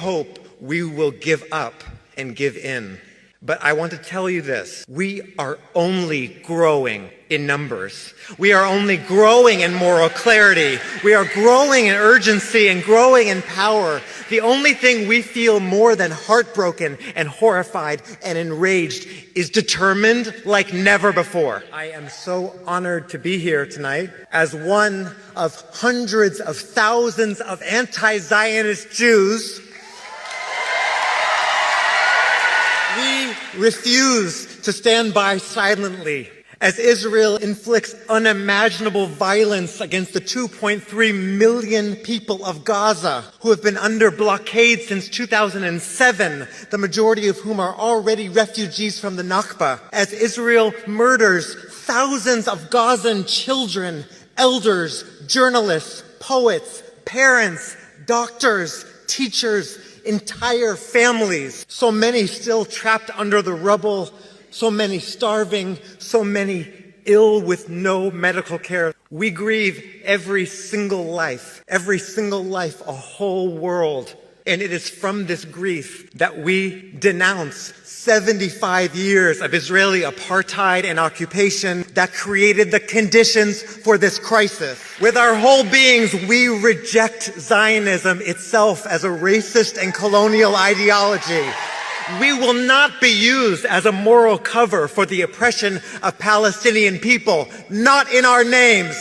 hope we will give up and give in. But I want to tell you this, we are only growing in numbers. We are only growing in moral clarity. We are growing in urgency and growing in power. The only thing we feel more than heartbroken and horrified and enraged is determined like never before. I am so honored to be here tonight as one of hundreds of thousands of anti-Zionist Jews. We refuse to stand by silently as Israel inflicts unimaginable violence against the 2.3 million people of Gaza who have been under blockade since 2007, the majority of whom are already refugees from the Nakba. As Israel murders thousands of Gazan children, elders, journalists, poets, parents, doctors, teachers, entire families, so many still trapped under the rubble, so many starving, so many ill with no medical care. We grieve every single life, a whole world. And it is from this grief that we denounce 75 years of Israeli apartheid and occupation that created the conditions for this crisis. With our whole beings, we reject Zionism itself as a racist and colonial ideology. We will not be used as a moral cover for the oppression of Palestinian people, not in our names.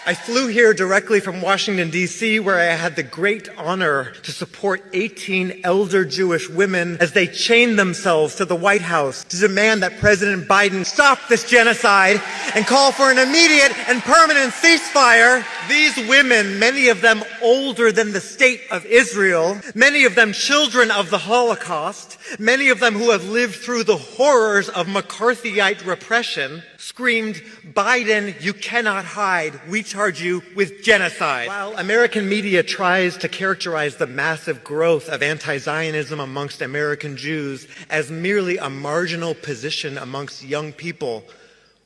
I flew here directly from Washington, D.C., where I had the great honor to support 18 elder Jewish women as they chained themselves to the White House to demand that President Biden stop this genocide and call for an immediate and permanent ceasefire. These women, many of them older than the state of Israel, many of them children of the Holocaust, many of them who have lived through the horrors of McCarthyite repression, screamed, "Biden, you cannot hide. We charge you with genocide." While American media tries to characterize the massive growth of anti-Zionism amongst American Jews as merely a marginal position amongst young people,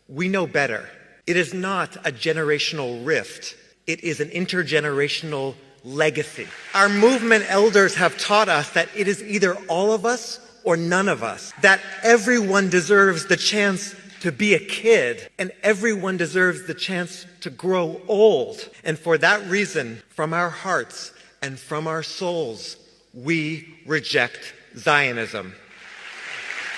we know better. It is not a generational rift. It is an intergenerational legacy. Our movement elders have taught us that it is either all of us or none of us, that everyone deserves the chance to be a kid, and everyone deserves the chance to grow old. And for that reason, from our hearts and from our souls, we reject Zionism.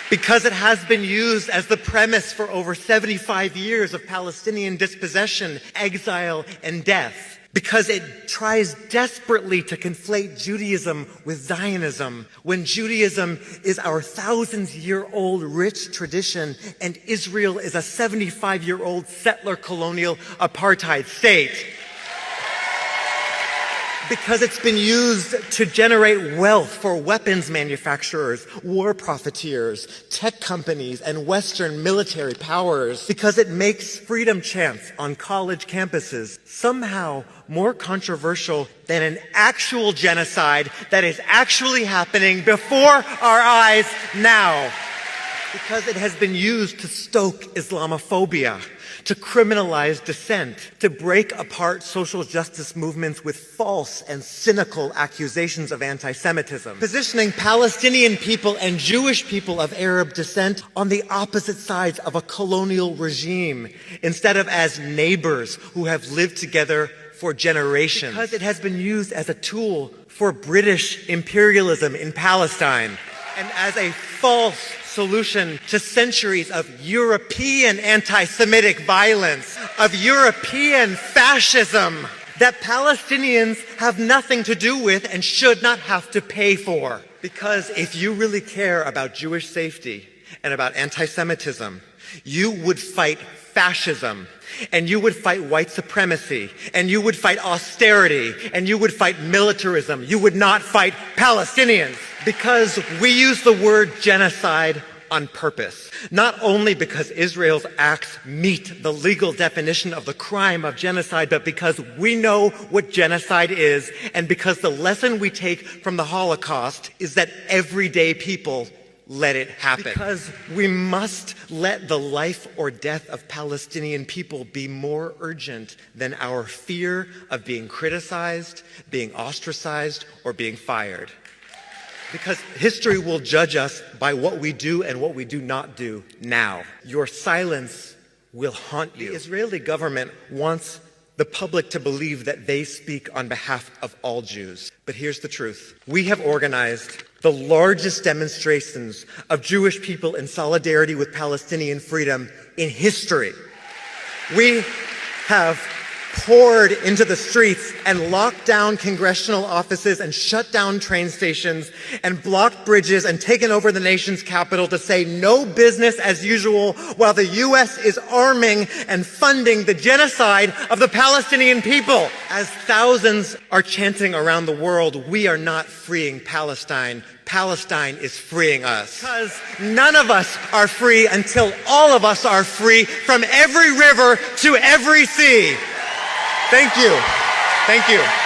Because it has been used as the premise for over 75 years of Palestinian dispossession, exile, and death. Because it tries desperately to conflate Judaism with Zionism, when Judaism is our thousands-year-old rich tradition and Israel is a 75-year-old settler colonial apartheid state. Because it's been used to generate wealth for weapons manufacturers, war profiteers, tech companies, and Western military powers. Because it makes freedom chants on college campuses somehow more controversial than an actual genocide that is actually happening before our eyes now. Because it has been used to stoke Islamophobia, to criminalize dissent, to break apart social justice movements with false and cynical accusations of anti-Semitism, positioning Palestinian people and Jewish people of Arab descent on the opposite sides of a colonial regime, instead of as neighbors who have lived together for generations. Because it has been used as a tool for British imperialism in Palestine, and as a false solution to centuries of European anti-Semitic violence, of European fascism that Palestinians have nothing to do with and should not have to pay for. Because if you really care about Jewish safety and about anti-Semitism, you would fight fascism, and you would fight white supremacy, and you would fight austerity, and you would fight militarism. You would not fight Palestinians. Because we use the word genocide on purpose. Not only because Israel's acts meet the legal definition of the crime of genocide, but because we know what genocide is, and because the lesson we take from the Holocaust is that everyday people let it happen. Because we must let the life or death of Palestinian people be more urgent than our fear of being criticized, being ostracized, or being fired. Because history will judge us by what we do and what we do not do now. Your silence will haunt you. The Israeli government wants the public to believe that they speak on behalf of all Jews. But here's the truth. We have organized the largest demonstrations of Jewish people in solidarity with Palestinian freedom in history. We have poured into the streets and locked down congressional offices and shut down train stations and blocked bridges and taken over the nation's capital to say no business as usual while the U.S. is arming and funding the genocide of the Palestinian people. As thousands are chanting around the world, we are not freeing Palestine. Palestine is freeing us. Because none of us are free until all of us are free from every river to every sea. Thank you. Thank you.